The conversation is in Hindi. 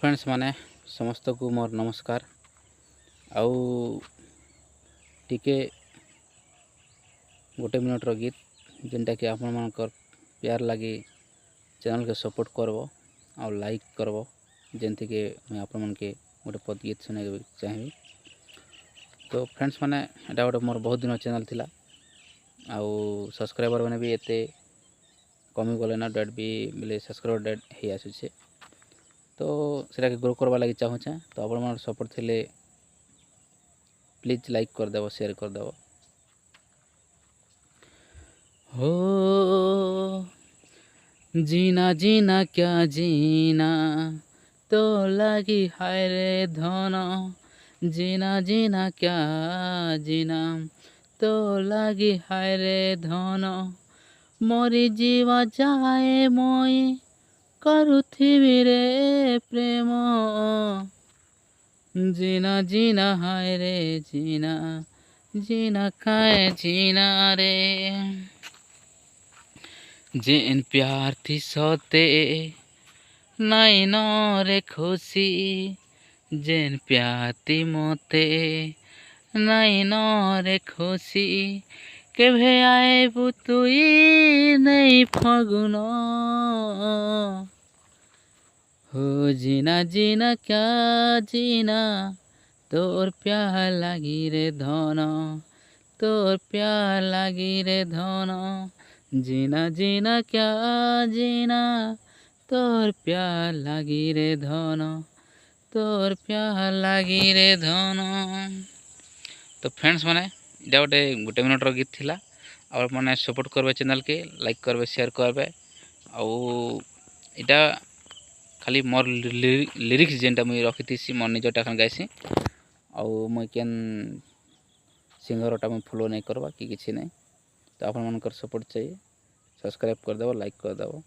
फ्रेंड्स माने समस्त को मोर नमस्कार। आउ टिके गोटे मिनटर गीत जेनटा कि आपण मानकर प्यार लगी चैनल के सपोर्ट करबो और लाइक करबो जेंति के मैं आपण मन के गोटे पद गीत सुने चाहिए। तो फ्रेंड्स माने एटा गोटे मोर बहुत दिन चैनल थिला आउ सब्सक्राइबर मैंने भी एते कमी गले ना डेट भी मिले सब्सक्राइबर डेट हे आसुचे। तो सेटा के ग्रो करवा लगी चाहूचे तो आपण मन सपोर्ट थिले प्लीज लाइक कर देबो शेयर कर देबो। हो जीना जीना क्या जीना तो लगी हाय रे धन, जीना जीना क्या जीना तो लगी हाय रे धन, मोरी जीवा जाए मोई करुथिबी रे प्रेम, जीना जीना हाय रे जीना जीना खाए जीना रे, जेन प्यार थी सोते नाई न रे खुशी, जेन प्यार थी मोते नाई न रे खुशी, केभे आए बुतुई नहीं फगुन, हो जीना जीना क्या जीना तोर प्यार लागी रे धन, तोर प्यार लागी रे धन, जीना जीना क्या जीना तोर प्यार लागी रे धन, तोर प्यार लागी रे धन। तो फ्रेंड्स माने इटा गोटे गोटे मिनटर गीत थिला और माने सपोर्ट करबे चैनल के लाइक करबे शेयर करबे। आउ इटा खाली मोर लिरिक्स जेनटा मुई रखिथिसी मोर निजटा खान गाइसी आउ मुई केन सिंगरटा मुई फॉलो नहीं करबा कि किछि नहीं। तो आपण मानकर सपोर्ट चाहिए, सब्सक्राइब कर देबो लाइक कर देबो।